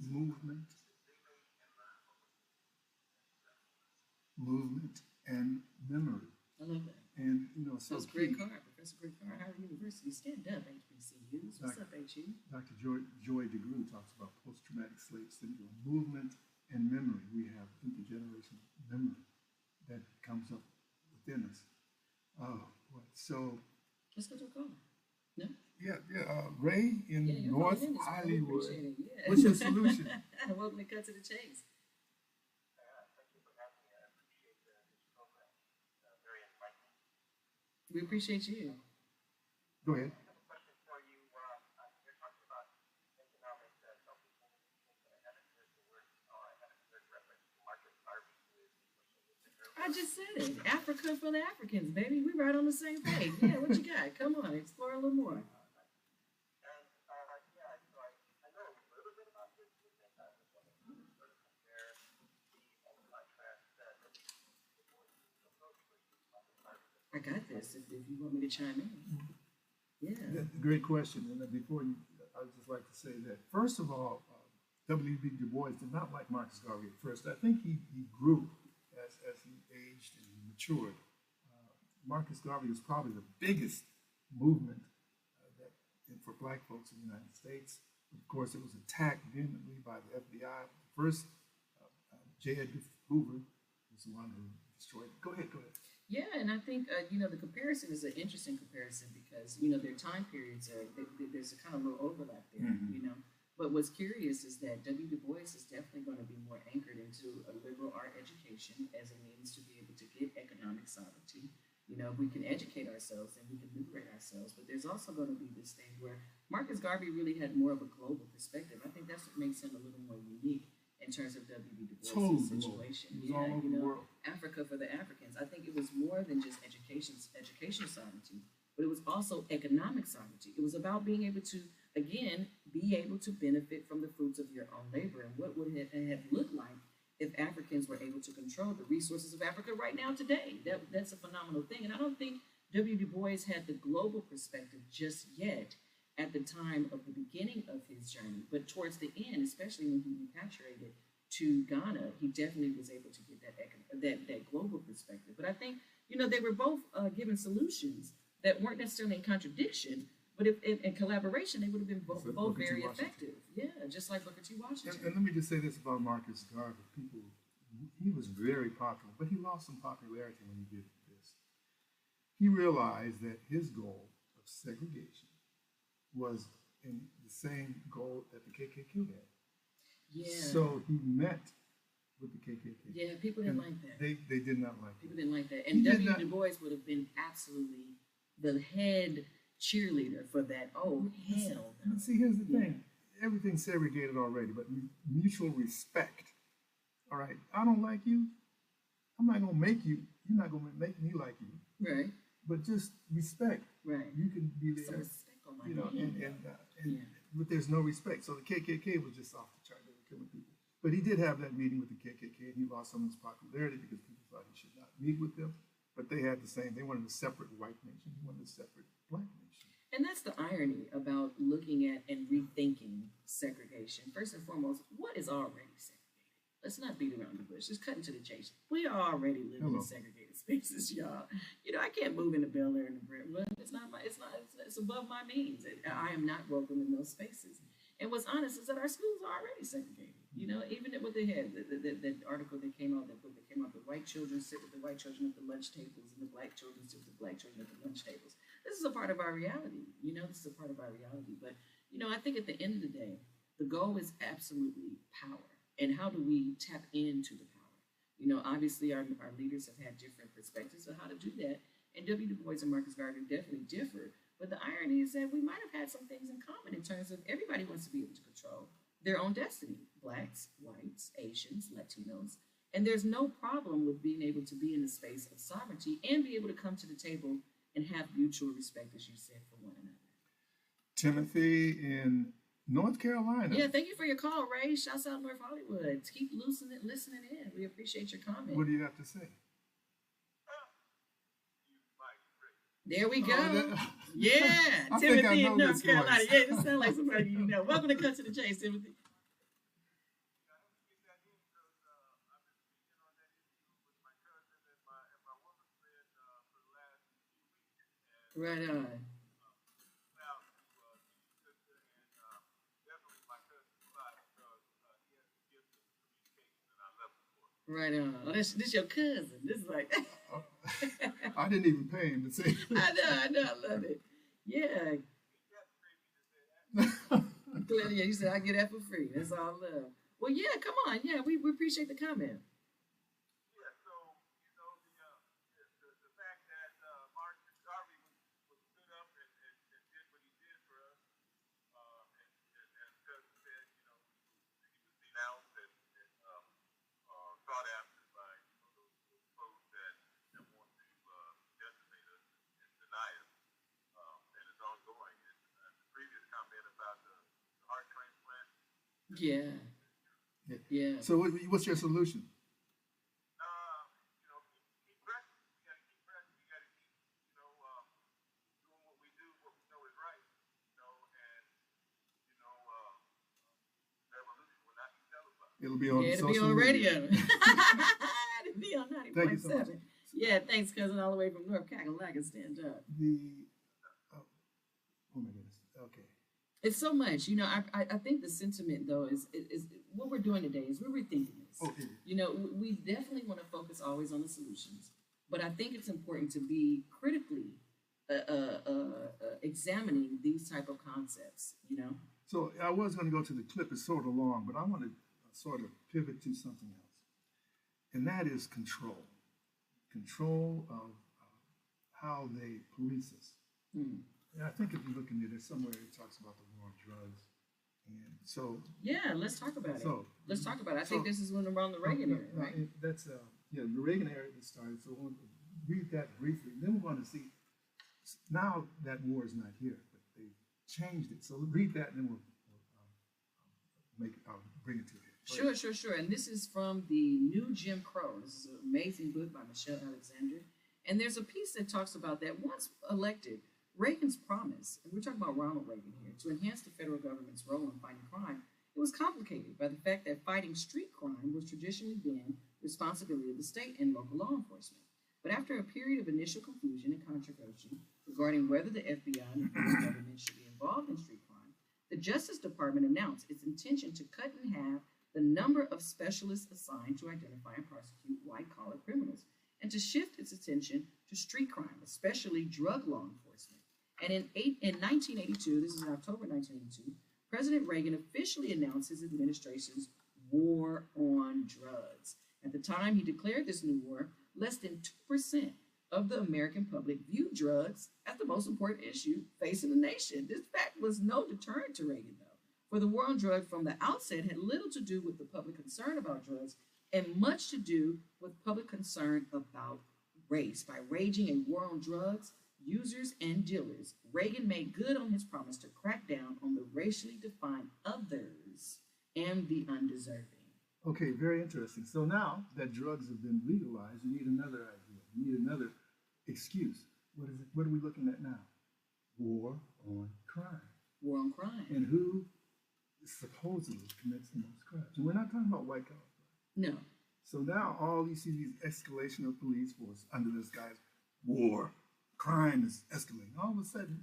Movement, movement, and memory. I love that. And, so That's key. Greg Carr, Professor Greg Carr, Howard University. Stand up, HBCUs. What's up, HU? Dr. Joy DeGruy talks about post-traumatic slave syndrome, movement and memory. We have intergenerational memory that comes up within us. Oh, boy. So, Let's go to a call. No? Ray in Yeah, you're North calling in this morning. We Hollywood. appreciate it. Yeah. What's your solution? Welcome to Cut to the Chase. We appreciate you. Go ahead. I just said it. Africa for the Africans, baby. We right on the same page. Yeah, what you got? Come on, explore a little more. I got this if you want me to chime in. Yeah. Great question. And before you, I would just like to say that, first of all, W.B. Du Bois did not like Marcus Garvey at first. I think he grew as he aged and he matured. Marcus Garvey was probably the biggest movement for black folks in the United States. Of course, it was attacked vehemently by the FBI. First, J. Edgar Hoover was the one who destroyed it. Go ahead. Yeah, and I think the comparison is an interesting comparison because their time periods are there's a kind of little overlap there, But what's curious is that W. Du Bois is definitely going to be more anchored into a liberal art education as a means to be able to get economic sovereignty. We can educate ourselves and we can liberate ourselves, but there's also going to be this thing where Marcus Garvey really had more of a global perspective. I think that's what makes him a little more unique in terms of W.B. Du Bois' situation. It was all over the world. Africa for the Africans. I think it was more than just education sovereignty, but it was also economic sovereignty. It was about being able to, again, be able to benefit from the fruits of your own labor. And what would it have looked like if Africans were able to control the resources of Africa right now today? That's a phenomenal thing. And I don't think W. Du Bois had the global perspective just yet at the time of the beginning of his journey. But towards the end, especially when he repatriated to Ghana, he definitely was able to get that global perspective. But I think, they were both given solutions that weren't necessarily in contradiction, but if in collaboration, they would have been both very effective. Yeah, just like Booker T. Washington. And let me just say this about Marcus Garvey. He was very popular, but he lost some popularity when he did this. He realized that his goal of segregation was in the same goal that the KKK had. Yeah. So he met with the KKK. Yeah, people didn't like that. They did not like People that. didn't like that. And W. Du Bois would have been absolutely the head cheerleader for that. Oh, hell no. See, here's the Yeah. thing. Everything's segregated already, but mutual respect. All right. I don't like you. I'm not gonna make you. You're not gonna make me like you. Right, But just respect. right. You can be Some there, respect on my you know, name. and Yeah. but there's no respect. So the KKK was just off the chart. They were killing people. But he did have that meeting with the KKK, and he lost some of his popularity because people thought he should not meet with them. But they had the same. They wanted a separate white nation. He wanted a separate black nation. And that's the irony about looking at and rethinking segregation. First and foremost, what is already segregated? Let's not beat around the bush. Just cutting to the chase. We are already living Hello. in segregated spaces, y'all. You know, I can't move into Bel Air and the Brentwood. It's not my. It's above my means. I am not welcome in those spaces. And what's honest is that our schools are already segregated. You know, even what they had, that article that came out, the white children sit with the white children at the lunch tables, and the black children sit with the black children at the lunch tables. This is a part of our reality. You know, this is a part of our reality. But you know, I think at the end of the day, the goal is absolutely power. And how do we tap into the power? You know, obviously our leaders have had different perspectives of how to do that. And W. Du Bois and Marcus Garvey definitely differ. But the irony is that we might have had some things in common in terms of everybody wants to be able to control their own destiny. Blacks, whites, Asians, Latinos. And there's no problem with being able to be in a space of sovereignty and be able to come to the table and have mutual respect, as you said, for one another. Timothy in North Carolina. Yeah, thank you for your call, Ray. Shouts out North Hollywood. Keep listening in. We appreciate your comment. What do you have to say? There we go. that- Yeah, I think I Timothy know in North this Carolina. voice. Yeah, this sounds like somebody you know. Welcome to Cut to the Chase, Timothy. Right on. Right on. Oh, this your cousin. This is like I didn't even pay him to say I know, I love it. Yeah. Clearly, yeah, you said I get that for free. That's all love. Well, yeah, come on. Yeah, we appreciate the comment. Yeah. Yeah. So what's your solution? It'll be on Yeah, it'll be social on media. radio. It'll be on Thank you so much. 90.7. Yeah, thanks, cousin, all the way from North Carolina. Stand up. Oh my goodness. Okay. It's so much. You know, I think the sentiment, though, is what we're doing today is we're rethinking this. Okay. You know, we definitely want to focus always on the solutions, but I think it's important to be critically examining these type of concepts, you know? So I was going to go to the clip. It's sort of long, but I want to sort of pivot to something else, and that is control. Control of how they police us. Mm. And I think if you look in there, there's somewhere it talks about the war on drugs, and so Yeah, let's talk about it. So- Let's talk about it. I so- think this is when around the Reagan era, right? That's the Reagan era that started. So we'll read that briefly. Then we're going to see. Now that war is not here, but they changed it. So read that, and then we'll bring it to you. Go ahead. Sure. And this is from the New Jim Crow. This is an amazing book by Michelle Alexander. And there's a piece that talks about that once elected, Reagan's promise, and we're talking about Ronald Reagan here, to enhance the federal government's role in fighting crime, it was complicated by the fact that fighting street crime was traditionally been the responsibility of the state and local law enforcement. But after a period of initial confusion and controversy regarding whether the FBI and the federal government should be involved in street crime, the Justice Department announced its intention to cut in half the number of specialists assigned to identify and prosecute white-collar criminals, and to shift its attention to street crime, especially drug law enforcement. And in 1982, this is in October 1982, President Reagan officially announced his administration's war on drugs. At the time he declared this new war, less than 2% of the American public viewed drugs as the most important issue facing the nation. This fact was no deterrent to Reagan, though, for the war on drugs from the outset had little to do with the public concern about drugs and much to do with public concern about race. By waging a war on drugs, users, and dealers, Reagan made good on his promise to crack down on the racially defined others and the undeserving. Okay, very interesting. So now that drugs have been legalized, you need another idea. You need another excuse. What is it? What are we looking at now? War on crime. War on crime. And who supposedly commits the most crimes? And we're not talking about white collar crime. No. So now all you see these escalation of police force under this guy's war. Crime is escalating. All of a sudden,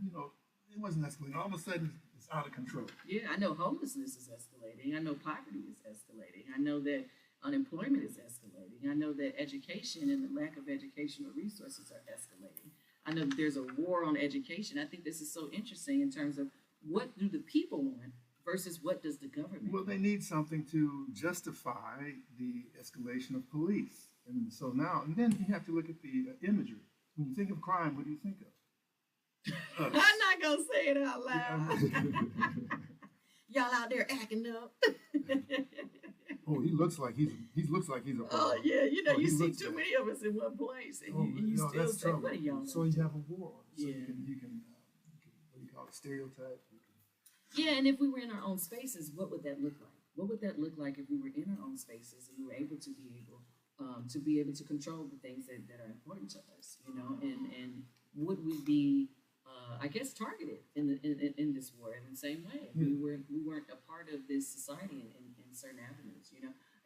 it wasn't escalating. All of a sudden, it's out of control. Yeah, I know homelessness is escalating. I know poverty is escalating. I know that unemployment is escalating. I know that education and the lack of educational resources are escalating. I know that there's a war on education. I think this is so interesting in terms of what do the people want versus what does the government Well, they need something to justify the escalation of police. And so now, and then you have to look at the imagery. When you think of crime, what do you think of? I'm not going to say it out loud. Y'all out there acting up. Oh, he looks like he's a Oh, yeah. Oh, You he see looks too bad. many of us in one place. And you still that's say, trouble. what are y'all So gonna you do? have a war. So Yeah. you can what do you call it, stereotype? Yeah, and if we were in our own spaces, what would that look like? What would that look like if we were in our own spaces and we were able to control the things that are important to us, and would we be, I guess, targeted in this war in the same way? Yeah. We weren't a part of this society in certain avenues,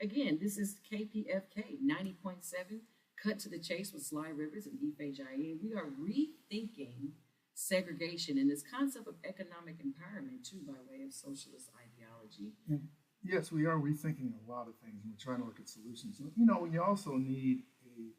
Again, this is KPFK 90.7, cut to the chase with Sly Rivers and Ife Jai. We are rethinking segregation and this concept of economic empowerment too by way of socialist ideology. And yes, we are rethinking a lot of things, and we're trying to look at solutions. You also need a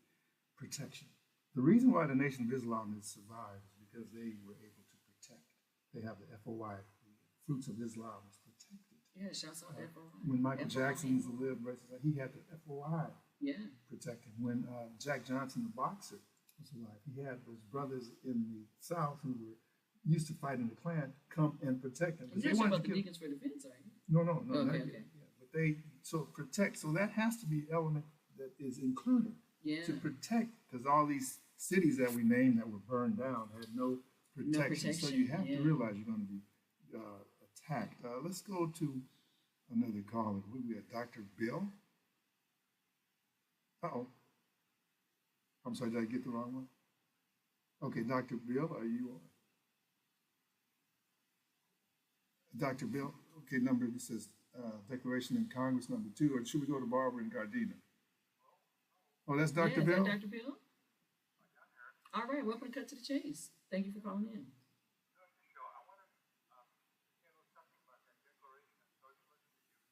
protection. The reason why the Nation of Islam has survived is because they were able to protect. They have the FOI, the Fruits of Islam is protected. Yeah, shouts out to FOI. When Michael FOI. Jackson's lived, he had the FOI Yeah. protected. When Jack Johnson, the boxer, was alive, he had those brothers in the South who were used to fight in the Klan come and protect him. You're They talking wanted about to the kill. Deacons for Defense, are you? No, Okay, not okay. yet. Yeah, but so protect. So that has to be element that is included Yeah. to protect, because all these cities that we named that were burned down had no protection. So you have yeah. to realize you're going to be attacked. Let's go to another caller. We got Dr. Bill. Uh-oh. I'm sorry, did I get the wrong one? Okay, Dr. Bill, are you on? Dr. Bill, okay, number, this says Declaration in Congress number 2, or should we go to Barbara and Gardena? Oh, that's Dr. Yeah, is Bill? that Dr. Bill? All right, welcome to Cut to the Chase. Thank you for calling in.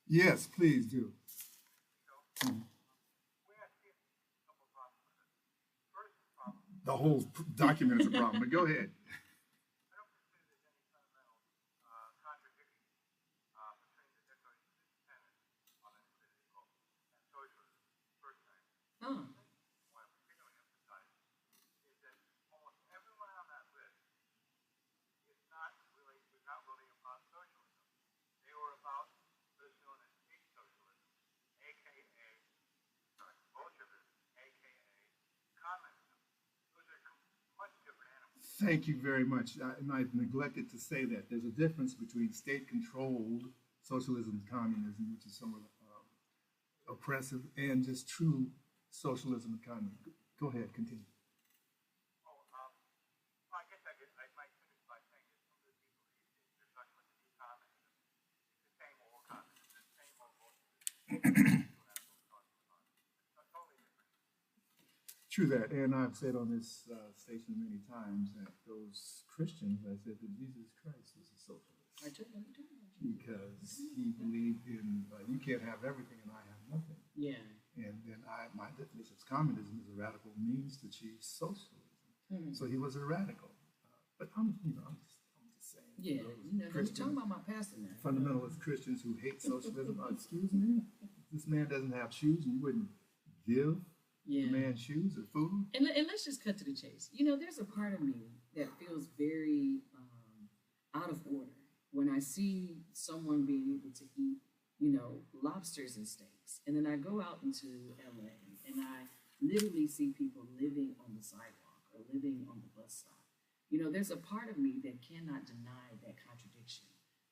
Yes, please do. The whole document is a problem, but go ahead. Huh. Thank you very much. And I've neglected to say that there's a difference between state-controlled socialism and communism, which is somewhat oppressive, and just true socialism and communism. Go ahead, continue. True that, and I've said on this station many times that those Christians, I said that Jesus Christ was a socialist I told you. because he believed in you can't have everything and I have nothing. Yeah. And then my definition of communism is a radical means to achieve socialism. Mhm. So he was a radical, but I'm just saying. Yeah. We're Christians, talking about my pastor now. fundamentalist Christians who hate socialism. Excuse me, if this man doesn't have shoes and you wouldn't give Yeah. demand shoes or food. And let's just cut to the chase. You know, there's a part of me that feels very out of order when I see someone being able to eat, you know, lobsters and steaks. And then I go out into LA and I literally see people living on the sidewalk or living on the bus stop. You know, there's a part of me that cannot deny that contradiction.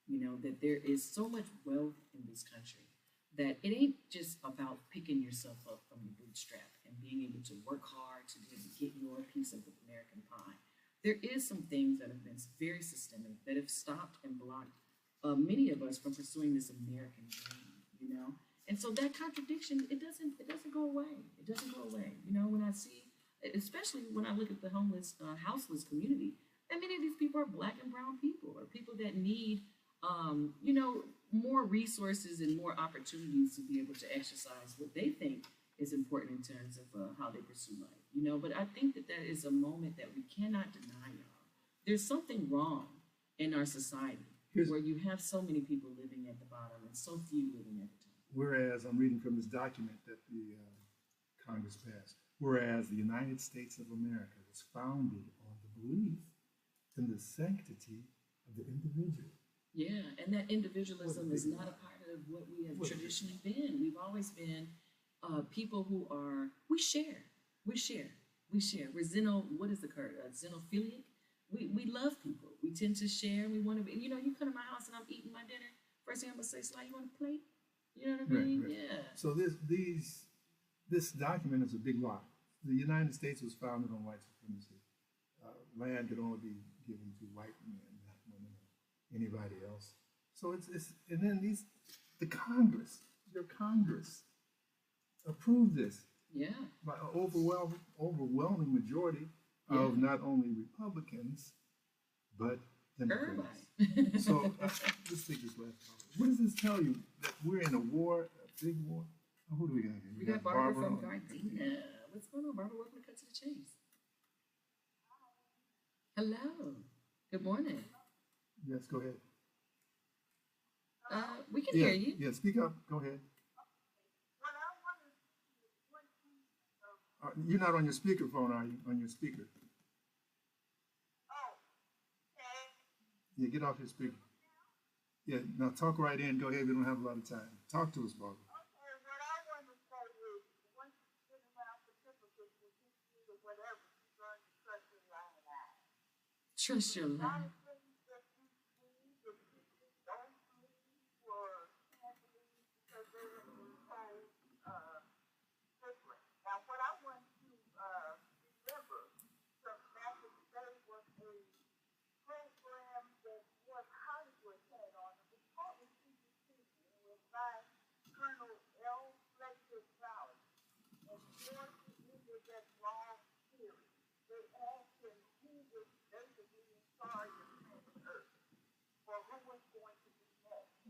You know, that there is so much wealth in this country that it ain't just about picking yourself up from the bootstrap and being able to work hard to be able to get your piece of the American pie. There is some things that have been very systemic that have stopped and blocked many of us from pursuing this American dream, you know. And so that contradiction, it doesn't go away. It doesn't go away. You know, when I see, especially when I look at the homeless, houseless community, and many of these people are black and brown people, or people that need, you know, more resources and more opportunities to be able to exercise what they think is important in terms of how they pursue life, you know. But I think that that is a moment that we cannot deny, y'all. There's something wrong in our society where you have so many people living at the bottom and so few living at the top. Whereas I'm reading from this document that the Congress passed, whereas the United States of America was founded on the belief in the sanctity of the individual. Yeah, and that individualism is not a part of what we have traditionally been. We've always been people who are, we share. We're what is the word? Xenophilic. We love people. We tend to share. We want to be, you know, you come to my house and I'm eating my dinner. First thing I'm going to say is, like, you want a plate? You know what I mean? Right. Yeah. So this document is a big lie. The United States was founded on white supremacy. Land could only be given to white men, not women or anybody else. So it's and then the Congress, your Congress, approved this. Yeah. By an overwhelming majority of not only Republicans but Democrats. Everybody. So let's take this last part. What does this tell you? That we're in a war, a big war? Oh, who do we got here? We got Barbara from Gardena. What's going on, Barbara? Welcome to Cut to the Chase. Hello. Good morning. Yes, go ahead. We can hear you. Yeah, speak up. Go ahead. You're not on your speakerphone, are you? On your speaker. Yeah, get off your speaker. Yeah, now talk right in. Go ahead. We don't have a lot of time. Talk to us, Barbara. Trust your life.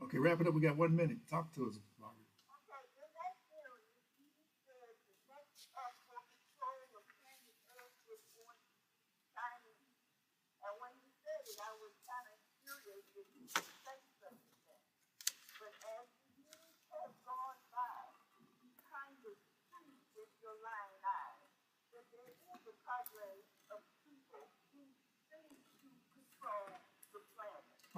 Okay, wrap it up. We got 1 minute. Talk to us, Barbara.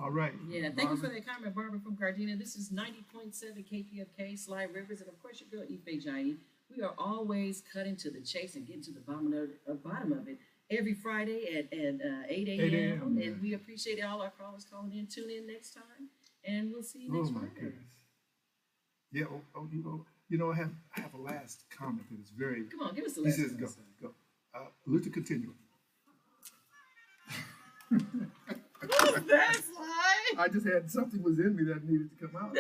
All right. Yeah, thank you for that comment, Barbara from Gardena. This is 90.7 KPFK, Slide Rivers, and of course your girl Ife Jai. We are always cutting to the chase and getting to the bottom of it every Friday at 8 a.m. And we appreciate all our callers calling in. Tune in next time, and we'll see you next Friday. Goodness. Yeah, you know, I have a last comment that is very. Come on, give us the last comment. He says, go. Luther continuum. What's that, Slide? I just had something was in me that needed to come out.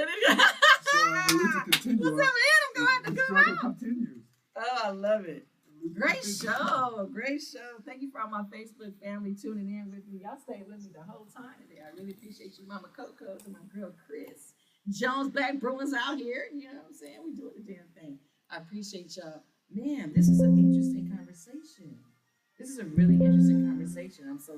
So Luther continuum. What's up in him? Go ahead and come out. Continues. Oh, I love it. Great show. Great show. Thank you for all my Facebook family tuning in with me. Y'all stayed with me the whole time today. I really appreciate you, Mama Coco, and my girl Chris. Jones Black Bruins out here. You know what I'm saying? We doing the damn thing. I appreciate y'all. Man, this is an interesting conversation. This is a really interesting conversation. I'm so